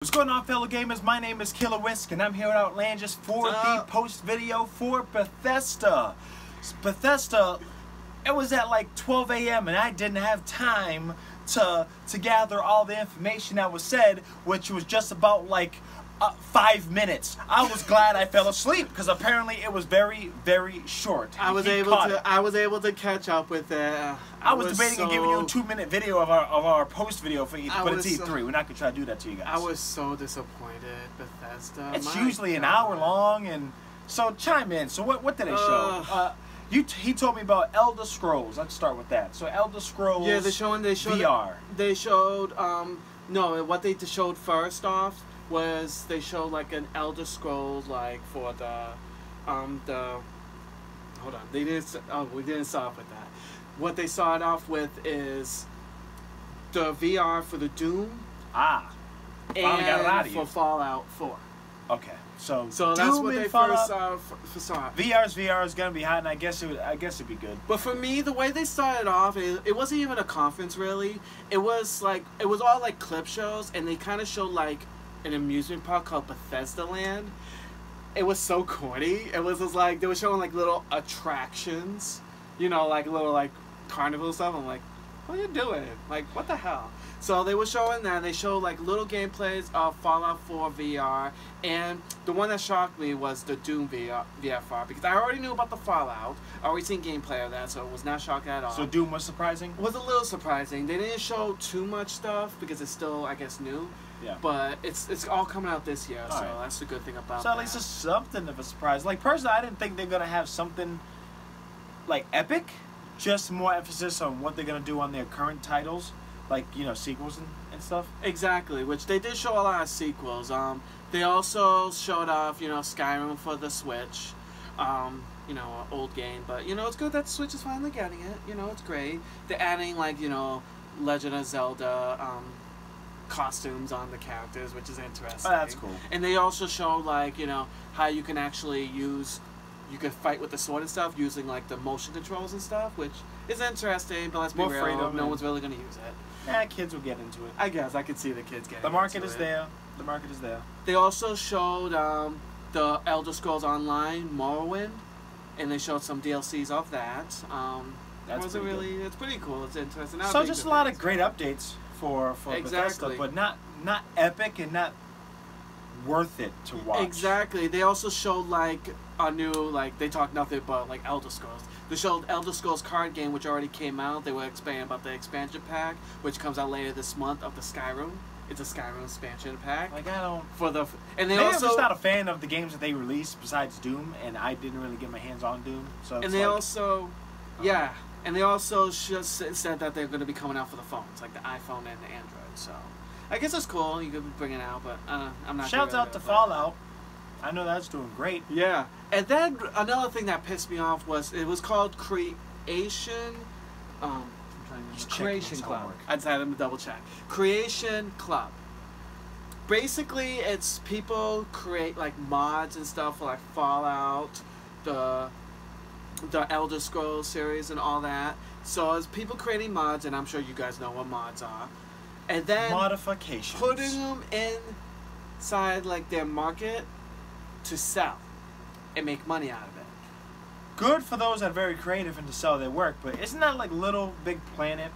What's going on, fellow gamers? My name is Killer Whisk, and I'm here at Outlandish for the post video for Bethesda. Bethesda, it was at like 12 a.m. and I didn't have time to gather all the information that was said, which was just about like 5 minutes. I was glad I fell asleep because apparently it was very, very short. I was able to catch up with it. I was debating on giving you a 2-minute video of our post video for E3, but it's E3. We're not gonna try to do that to you guys. I was so disappointed, Bethesda. It's usually an hour long, and so chime in. So what did they show? He told me about Elder Scrolls. Let's start with that. So Elder Scrolls. Yeah, they showed VR. They showed no. What they showed first off was they showed like an Elder Scrolls like for the hold on. They didn't. Oh, we didn't start off with that. What they started off with is the VR for the Doom. Finally got it out of you. For Fallout 4. Okay, so that's Doom what they Fallout, first saw. VR is gonna be hot, and I guess it'd be good. But for me, the way they started off, it wasn't even a conference really. It was all like clip shows, and they kind of showed like an amusement park called Bethesda Land. It was so corny. It was just like they were showing like little attractions, you know, like little like carnival stuff. I'm like, what are you doing? Like, what the hell? So they were showing that. They showed like little gameplays of Fallout 4 VR, and the one that shocked me was the Doom VR because I already knew about the Fallout. I already seen gameplay of that, so it was not shocking at all. So Doom was surprising? It was a little surprising. They didn't show too much stuff because it's still, I guess, new. Yeah. But it's all coming out this year, so that's the good thing about that. So at least it's something of a surprise. Like, personally, I didn't think they're gonna have something like epic. Just more emphasis on what they're gonna do on their current titles, like, you know, sequels and stuff. Exactly, which they did show a lot of sequels. They also showed off, you know, Skyrim for the Switch. You know, an old game, but you know, it's good that the Switch is finally getting it. You know, it's great. They're adding like, you know, Legend of Zelda costumes on the characters, which is interesting. Oh, that's cool. And they also showed like, you know, how you can actually you could fight with the sword and stuff using like the motion controls and stuff, which is interesting, but let's be real, no one's really going to use it. Yeah, kids will get into it. I guess I could see the kids getting The market is there. The market is there. They also showed the Elder Scrolls Online Morrowind, and they showed some DLCs of that. It's pretty cool. It's interesting. So just a lot of great updates for Bethesda, but not epic and not worth it to watch. Exactly. They also showed like a new, like, they talked nothing about like Elder Scrolls. They showed Elder Scrolls card game, which already came out. They were explaining about the expansion pack, which comes out later this month, of the Skyrim. It's a Skyrim expansion pack. Like, I don't... And they maybe also... I'm just not a fan of the games that they released besides Doom, and I didn't really get my hands on Doom. So and they also... Yeah. And they also just said that they're going to be coming out for the phones, like the iPhone and the Android. So I guess it's cool. You could bring it out, but I'm not. Shouts out to Fallout. I know that's doing great. Yeah. And then another thing that pissed me off was it was called Creation. Creation Club. I just had to double check. Creation Club. Basically, it's people create like mods and stuff for like Fallout, the Elder Scrolls series and all that. So it's people creating mods, and I'm sure you guys know what mods are. And then modifications. Putting them inside like their market to sell and make money out of it. Good for those that are very creative and to sell their work, but isn't that like Little Big Planet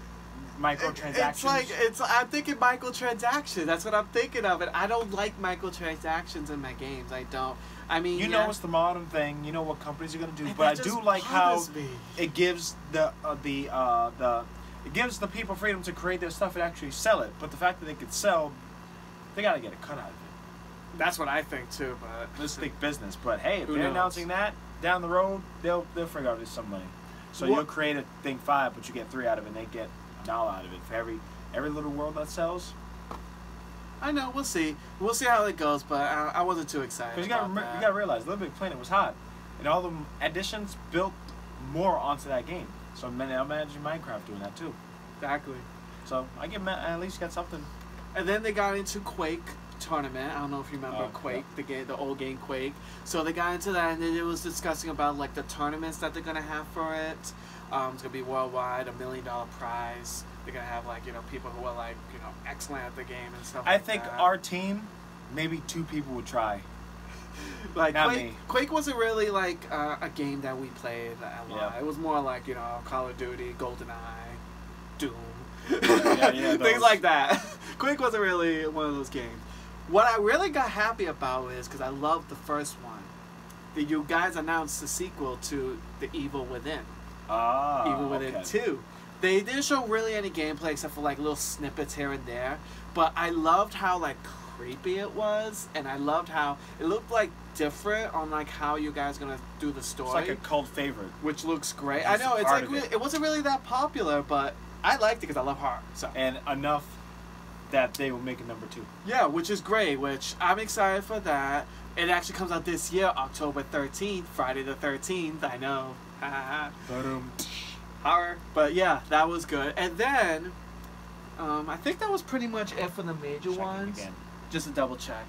microtransactions? I'm thinking microtransactions. That's what I'm thinking of. And I don't like microtransactions in my games. I don't. I mean, you know, it's the modern thing. You know what companies are gonna do, but I do like how it gives it gives the people freedom to create their stuff and actually sell it. But the fact that they could sell, they gotta get a cut out of it. That's what I think too. But let's think business. But hey, if they're announcing that down the road, they'll figure out some money. So you'll create a thing 5, but you get 3 out of it, and they get $1 out of it for every little world that sells. I know, we'll see. We'll see how it goes, but I wasn't too excited. Because you gotta realize, Little Big Planet was hot, and all the additions built more onto that game. So I'm imagining Minecraft doing that too. Exactly. So I at least got something. And then they got into Quake tournament. I don't know if you remember Quake, the old game Quake. So they got into that, and then it was discussing about like the tournaments that they're gonna have for it. It's gonna be worldwide, $1 million prize. They're gonna have like people who are like excellent at the game and stuff. I like think that. our team, maybe 2 people would try. Like Not me. Quake wasn't really like a game that we played a lot. Yeah. It was more like Call of Duty, GoldenEye, Doom, yeah, things like that. Quake wasn't really one of those games. What I really got happy about is because I loved the first one. That you guys announced the sequel to The Evil Within. Evil Within okay. 2. They didn't show really any gameplay except for like little snippets here and there. But I loved how like creepy it was, and I loved how it looked like different on like how you guys gonna do the story. It's like a cult favorite. Which looks great. It's I know it's part like of it. it wasn't really that popular, but I liked it because I love horror. So And enough that they will make a number 2. yeah, which is great. Which I'm excited for that. It actually comes out this year, October 13th, Friday the 13th. I know. Horror. But yeah, that was good. And then, I think that was pretty much it for the major Checking ones. again. Just to double check.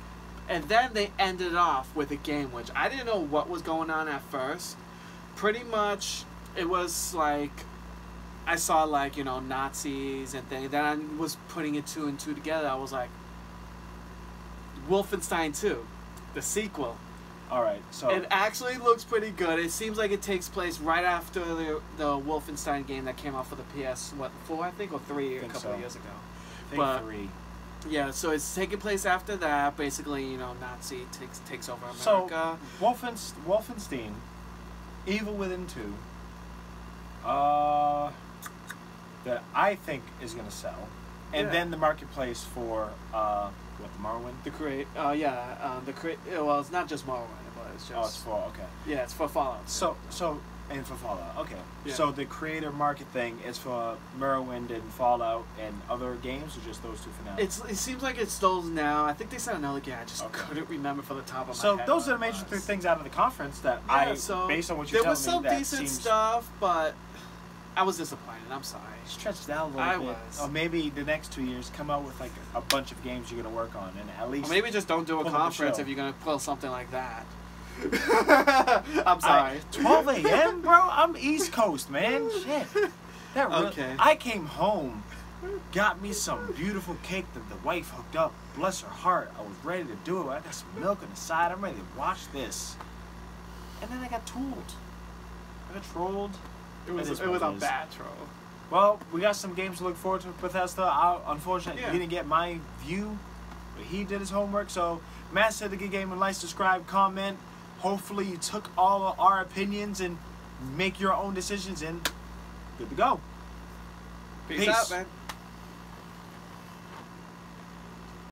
And then they ended off with a game which I didn't know what was going on at first. Pretty much, it was like, I saw like, Nazis and things. Then I was putting it 2 and 2 together. I was like, Wolfenstein 2, the sequel. Alright, so... It actually looks pretty good. It seems like it takes place right after the Wolfenstein game that came out for the PS4, I think, or 3 a couple of years ago. I think 3. Yeah, so it's taking place after that. Basically, Nazi takes over America. So, Wolfenstein, Evil Within 2, that I think is going to sell. And then the marketplace for, the Morrowind? Well, it's not just Morrowind, but it's just... Oh, it's for, okay. Yeah, it's for Fallout. And for Fallout, okay. Yeah. So the creator market thing is for Morrowind and Fallout and other games, or just those 2 for now? It seems like it's those now. I think they said another game. I just couldn't remember for the top of my head. So those are the major 3 things out of the conference that based on what you're telling me, there was some that decent seems stuff, but I was disappointed. I'm sorry. stretched out a little bit. Or maybe the next 2 years come out with like a bunch of games you're gonna work on, and at least. Or maybe just don't do a pull up the conference show. if you're gonna pull something like that. I'm sorry. 12 a.m., bro. I'm East Coast, man. Shit. That really, Okay. I came home, got me some beautiful cake that the wife hooked up. Bless her heart. I was ready to do it. I got some milk on the side. I'm ready to watch this. And then I got tooled. I got trolled. It was is a what it is. bad troll. Well, we got some games to look forward to with Bethesda. Unfortunately, Yeah. he didn't get my view, but he did his homework. So, Mask Syndicate Gaming, like, subscribe, comment. Hopefully, you took all of our opinions and make your own decisions, and good to go. Peace out, man.